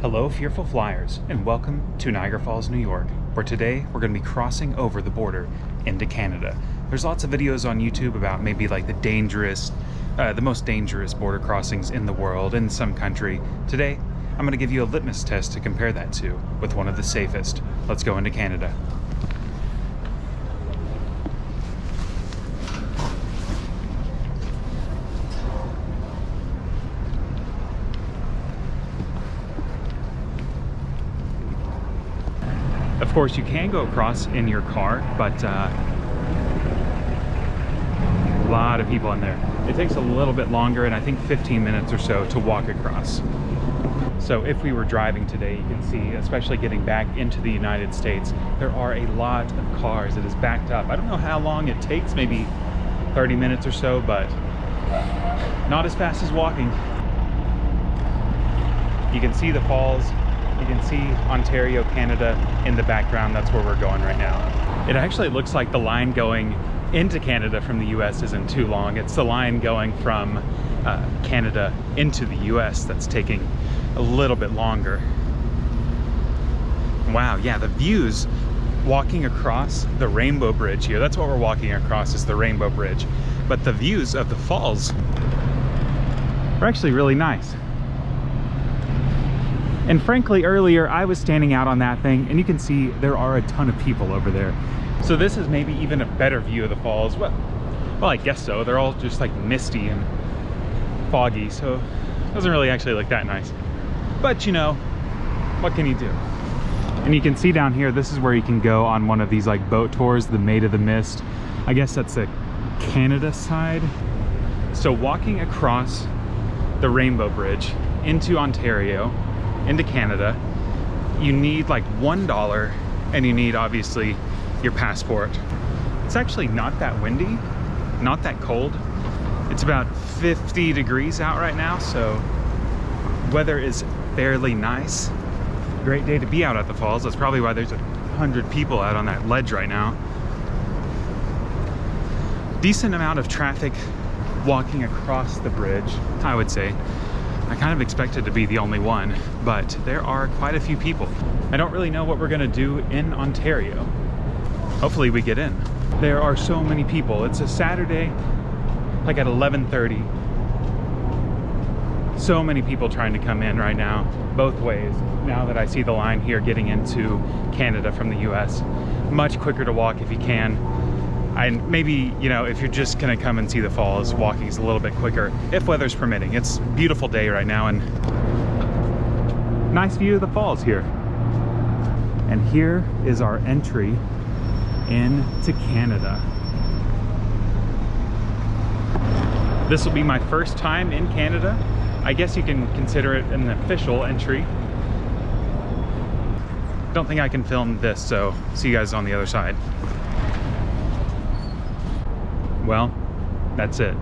Hello, fearful flyers, and welcome to Niagara Falls, New York, where today we're going to be crossing over the border into Canada. There's lots of videos on YouTube about maybe like the most dangerous border crossings in the world in some country. Today, I'm going to give you a litmus test to compare that to with one of the safest. Let's go into Canada. Of course, you can go across in your car, but a lot of people in there. It takes a little bit longer, and I think 15 minutes or so to walk across. So if we were driving today, you can see, especially getting back into the United States, there are a lot of cars. It is backed up. I don't know how long it takes, maybe 30 minutes or so, but not as fast as walking. You can see the falls. You can see Ontario, Canada in the background. That's where we're going right now. It actually looks like the line going into Canada from the US isn't too long. It's the line going from Canada into the US that's taking a little bit longer. Wow, yeah, the views walking across the Rainbow Bridge here, that's what we're walking across, is the Rainbow Bridge. But the views of the falls are actually really nice. And frankly, earlier I was standing out on that thing, and you can see there are a ton of people over there. So this is maybe even a better view of the falls. Well, I guess so. They're all just like misty and foggy, so it doesn't really actually look that nice. But you know, what can you do? And you can see down here, this is where you can go on one of these like boat tours, the Maid of the Mist. I guess that's the Canada side. So walking across the Rainbow Bridge into Ontario, into Canada, you need like $1, and you need obviously your passport. It's actually not that windy, not that cold. It's about 50 degrees out right now, so weather is fairly nice. Great day to be out at the falls. That's probably why there's 100 people out on that ledge right now. Decent amount of traffic walking across the bridge, I would say. I kind of expected to be the only one, but there are quite a few people. I don't really know what we're gonna do in Ontario. Hopefully we get in. There are so many people. It's a Saturday, like at 11:30. So many people trying to come in right now, both ways. Now that I see the line here getting into Canada from the US, much quicker to walk if you can. And maybe, you know, if you're just gonna come and see the falls, walking is a little bit quicker, if weather's permitting. It's a beautiful day right now, and nice view of the falls here. And here is our entry into Canada. This will be my first time in Canada. I guess you can consider it an official entry. Don't think I can film this, so see you guys on the other side. Well, that's it.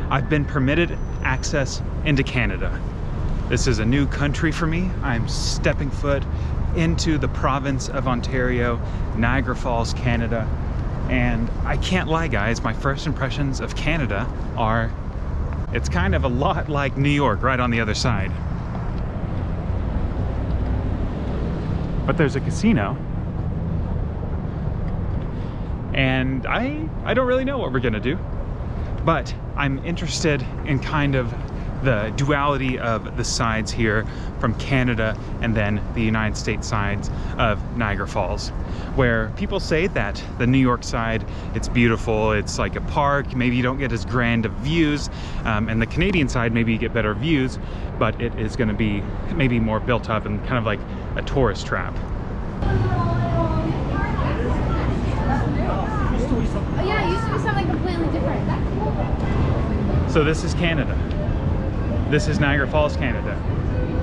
I've been permitted access into Canada. This is a new country for me. I'm stepping foot into the province of Ontario, Niagara Falls, Canada. And I can't lie, guys, my first impressions of Canada are, it's kind of a lot like New York right on the other side. But there's a casino. And I don't really know what we're gonna do, but I'm interested in kind of the duality of the sides here from Canada and then the United States sides of Niagara Falls, where people say that the New York side, it's beautiful, it's like a park, maybe you don't get as grand of views, and the Canadian side, maybe you get better views, but it is gonna be maybe more built up and kind of like a tourist trap. Oh yeah, it used to be something completely different. So this is Canada. This is Niagara Falls, Canada.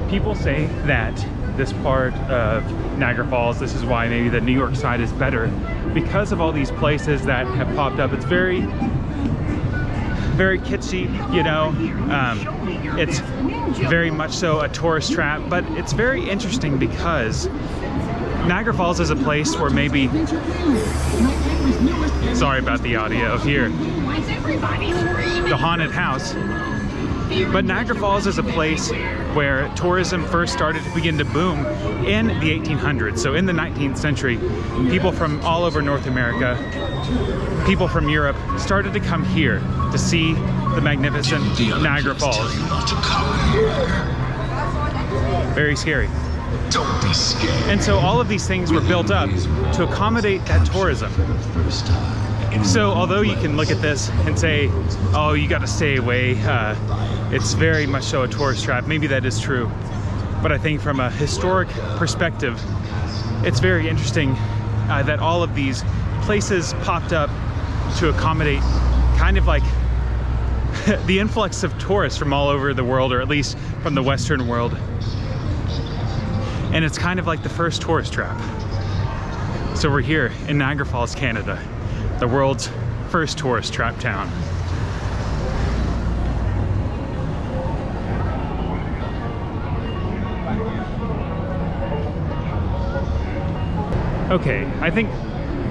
People say that this part of Niagara Falls, this is why maybe the New York side is better, because of all these places that have popped up. It's very, very kitschy, you know. It's very much so a tourist trap, but it's very interesting because Niagara Falls is a place where maybe, sorry about the audio here, the haunted house But Niagara Falls is a place where tourism first started to begin to boom in the 1800s. So in the 19th century, people from all over North America, people from Europe started to come here to see the magnificent Niagara Falls. Very scary. Don't be scared. And so all of these things were built up to accommodate that tourism. So although you can look at this and say, oh, you got to stay away, it's very much so a tourist trap. Maybe that is true. But I think from a historic perspective, it's very interesting that all of these places popped up to accommodate kind of like the influx of tourists from all over the world, or at least from the Western world. And it's kind of like the first tourist trap. So we're here in Niagara Falls, Canada, the world's first tourist trap town. Okay, I think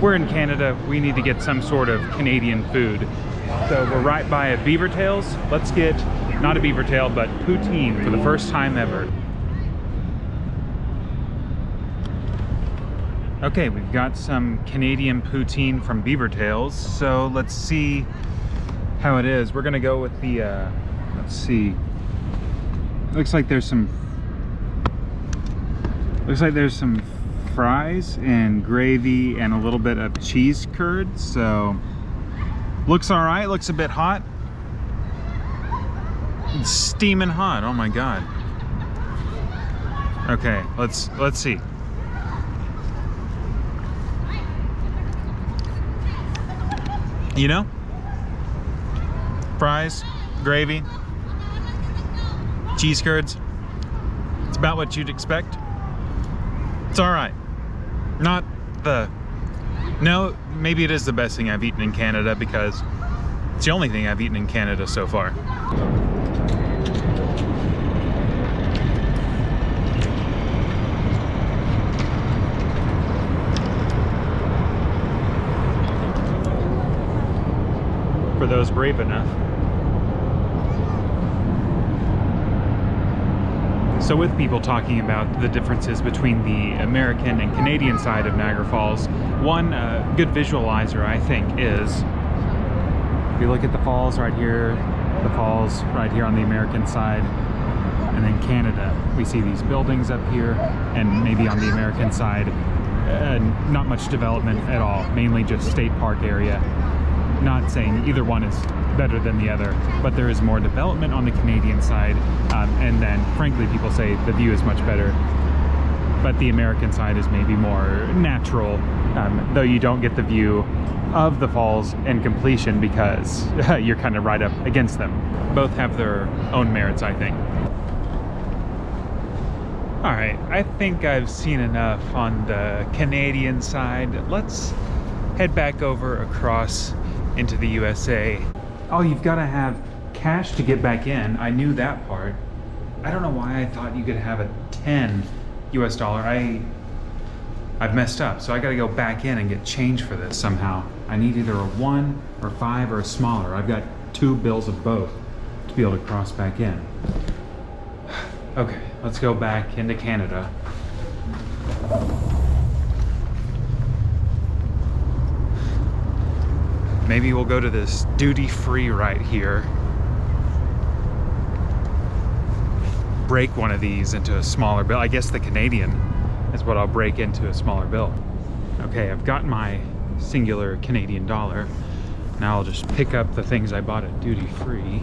we're in Canada. We need to get some sort of Canadian food. So we're right by a Beaver Tails. Let's get, not a beaver tail, but poutine for the first time ever. Okay, we've got some Canadian poutine from Beaver Tails, so let's see how it is. We're gonna go with the, let's see. Looks like there's some fries and gravy and a little bit of cheese curd, so looks all right. Looks a bit hot. It's steaming hot, oh my God. Okay, let's see. You know, fries, gravy, cheese curds. It's about what you'd expect. It's all right. Not the, no, maybe it is the best thing I've eaten in Canada because it's the only thing I've eaten in Canada so far. For those brave enough. So with people talking about the differences between the American and Canadian side of Niagara Falls, one good visualizer I think is, if you look at the falls right here, the falls right here on the American side, and then Canada, we see these buildings up here, and maybe on the American side, not much development at all, mainly just state park area. Not saying either one is better than the other, but there is more development on the Canadian side, and then frankly people say the view is much better, but the American side is maybe more natural, though you don't get the view of the falls in completion because you're kind of right up against them. Both have their own merits, I think. All right, I think I've seen enough on the Canadian side. Let's head back over across into the USA. Oh, you've got to have cash to get back in. I knew that part. I don't know why I thought you could have a 10 US dollar. I've messed up, so I got to go back in and get change for this somehow. I need either a 1 or 5 or a smaller. I've got 2 bills of both to be able to cross back in. Okay, let's go back into Canada. Maybe we'll go to this duty-free right here. Break one of these into a smaller bill. I guess the Canadian is what I'll break into a smaller bill. Okay, I've got my singular Canadian dollar. Now I'll just pick up the things I bought at duty-free.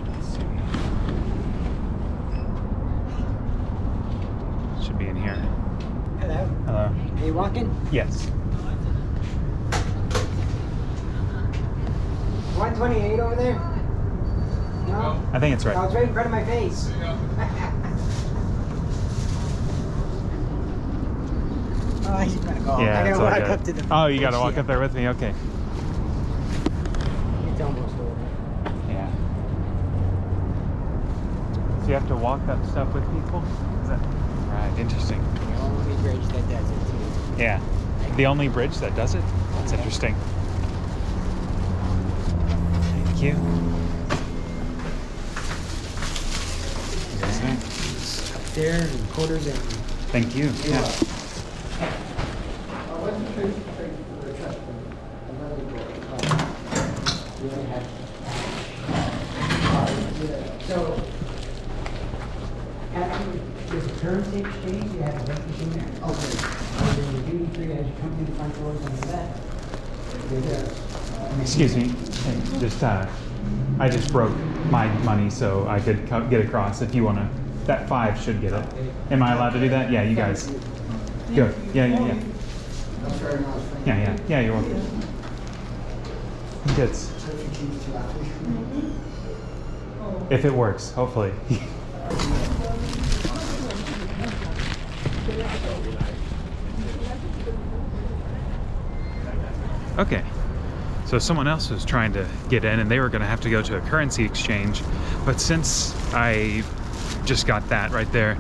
Let's see. Should be in here. Hello. Hello. Are you walking? Yes. 128 over there? No? I think it's right. Oh, it's right in front of my face. Oh, I just gotta go. Yeah, I it's gotta all walk good. up to the... Oh, you gotta walk up there with me? Okay. It's almost over. Yeah. So you have to walk up stuff with people? Is that right? Interesting. The only bridge that does it, too. Yeah. The only bridge that does it? That's interesting. Thank you. there and quarters and. Thank you. Yeah. So, after this currency exchange, you have a bank machine there? Okay. And then the duty free has your company front doors on the left. Excuse me. Hey, just I just broke my money so I could get across. If you want to, that 5 should get it. Am I allowed to do that? Yeah, you guys. Go. Yeah. Yeah, you're welcome. It's, if it works, hopefully. Okay, so someone else was trying to get in and they were going to have to go to a currency exchange, but since I just got that right there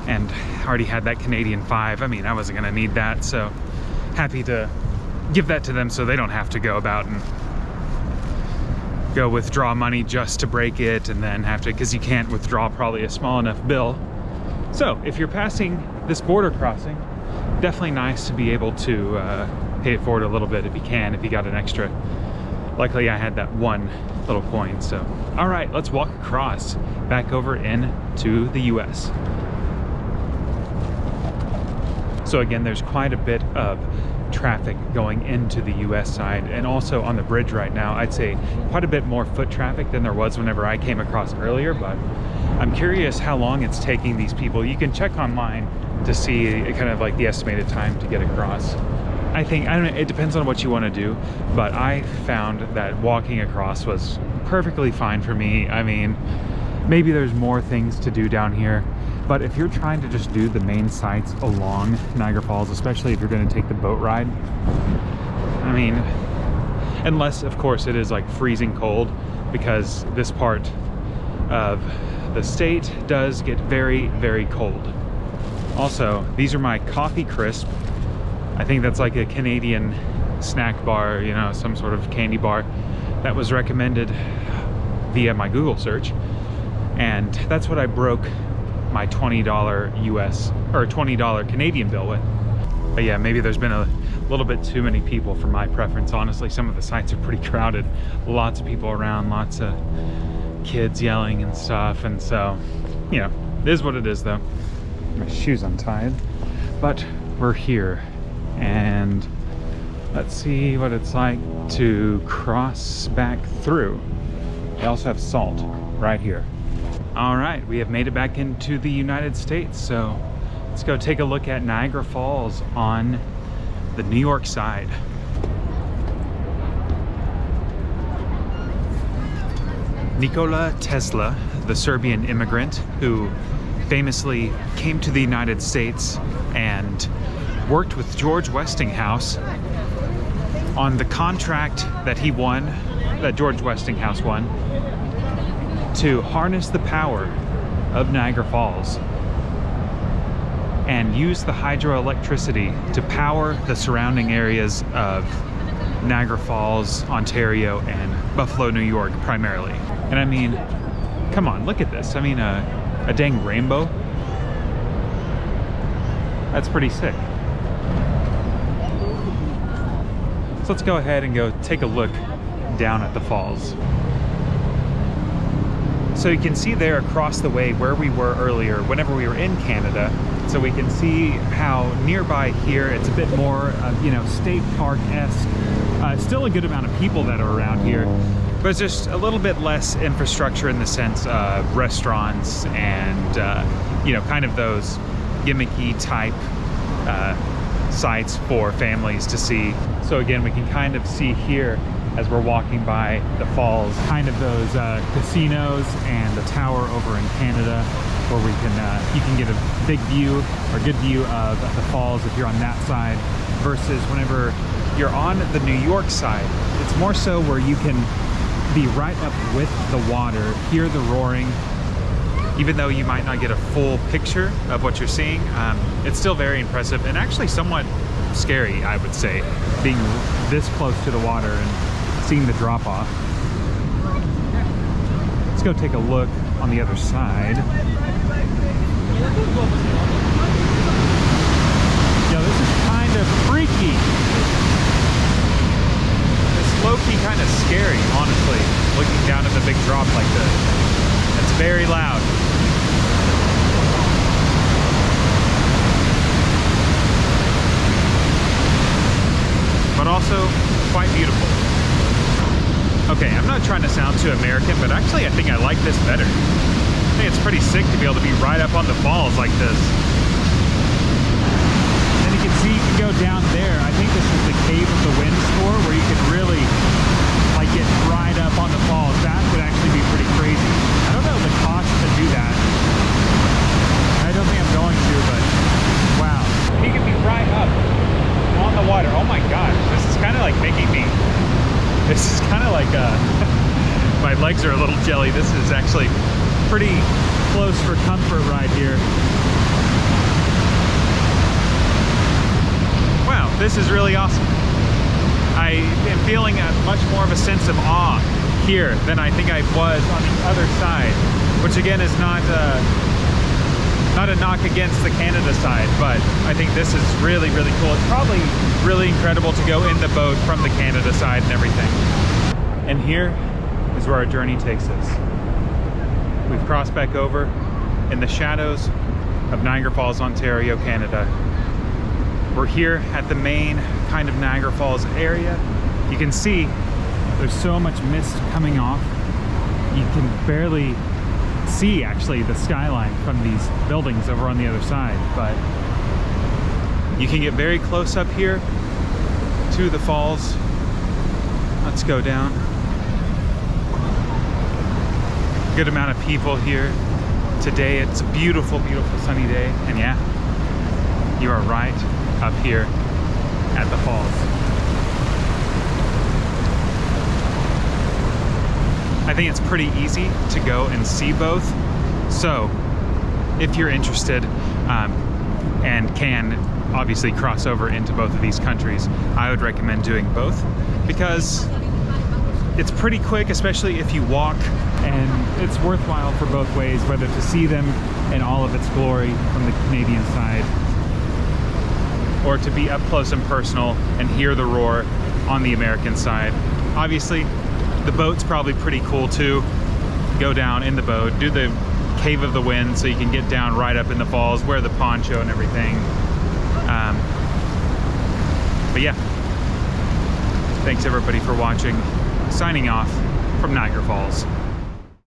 and already had that Canadian 5, I mean, I wasn't going to need that, so happy to give that to them so they don't have to go about and go withdraw money just to break it and then have to, because you can't withdraw probably a small enough bill. So if you're passing this border crossing, definitely nice to be able to pay it forward a little bit if you can, if you got an extra. Luckily I had that 1 little coin. So all right, let's walk across back over into the US. So again, there's quite a bit of traffic going into the US side, and also on the bridge right now I'd say quite a bit more foot traffic than there was whenever I came across earlier. But I'm curious how long it's taking these people. You can check online to see kind of like the estimated time to get across. I don't know, it depends on what you want to do, but I found that walking across was perfectly fine for me. I mean, maybe there's more things to do down here, but if you're trying to just do the main sites along Niagara Falls, especially if you're going to take the boat ride, I mean, unless of course it is like freezing cold, because this part of the state does get very, very cold. Also, these are my Coffee Crisp. I think that's like a Canadian snack bar, you know, some sort of candy bar that was recommended via my Google search. And that's what I broke my $20 US or $20 Canadian bill with. But yeah, maybe there's been a little bit too many people for my preference. Honestly, some of the sites are pretty crowded. Lots of people around, lots of kids yelling and stuff. And so, you know, it is what it is though. My shoes untied, but we're here. And let's see what it's like to cross back through. They also have salt right here. All right, we have made it back into the United States, so let's go take a look at Niagara Falls on the New York side. Nikola Tesla, the Serbian immigrant who famously came to the United States and worked with George Westinghouse on the contract that he won, that George Westinghouse won, to harness the power of Niagara Falls and use the hydroelectricity to power the surrounding areas of Niagara Falls, Ontario, and Buffalo, New York primarily. And I mean, come on, look at this. I mean, a dang rainbow. That's pretty sick. So let's go ahead and go take a look down at the falls. So you can see there across the way where we were earlier whenever we were in Canada. So we can see how nearby here it's a bit more, you know, state park-esque. Still a good amount of people that are around here, but it's just a little bit less infrastructure in the sense of restaurants and, you know, kind of those gimmicky type sites for families to see. So again, we can kind of see here as we're walking by the falls, kind of those casinos and the tower over in Canada, where we can you can get a big view or good view of the falls if you're on that side, versus whenever you're on the New York side, it's more so where you can be right up with the water, hear the roaring. Even though you might not get a full picture of what you're seeing, it's still very impressive and actually somewhat scary, I would say, being this close to the water and seeing the drop off. Let's go take a look on the other side. Yeah, this is kind of freaky. It's low-key kind of scary, honestly, looking down at the big drop like this. It's very loud. But also quite beautiful. Okay, I'm not trying to sound too American, but actually I think I like this better. I think it's pretty sick to be able to be right up on the falls like this. And you can see, you can go down there. I think this is the Cave of the Wind store where you can really like get right up on the falls. That would actually be pretty crazy. I don't know the cost to do that. I don't think I'm going to, but wow. You can be right up on the water. Oh my gosh, this is kind of like making me, this is kind of like my legs are a little jelly. This is actually pretty close for comfort right here. Wow, this is really awesome. I am feeling much more of a sense of awe here than I think I was on the other side, which again is not a knock against the Canada side, but I think this is really, really cool. It's probably really incredible to go in the boat from the Canada side and everything. And here is where our journey takes us. We've crossed back over in the shadows of Niagara Falls, Ontario, Canada. We're here at the main kind of Niagara Falls area. You can see there's so much mist coming off. You can barely see actually the skyline from these buildings over on the other side, but you can get very close up here to the falls. Let's go down. Good amount of people here today. It's a beautiful, beautiful sunny day, and yeah, you are right up here at the falls. I think it's pretty easy to go and see both. So if you're interested and can obviously cross over into both of these countries, I would recommend doing both because it's pretty quick, especially if you walk, and it's worthwhile for both ways, whether to see them in all of its glory from the Canadian side or to be up close and personal and hear the roar on the American side. Obviously, the boat's probably pretty cool too. Go down in the boat, do the Cave of the Wind so you can get down right up in the falls, wear the poncho and everything. But yeah, thanks everybody for watching. Signing off from Niagara Falls.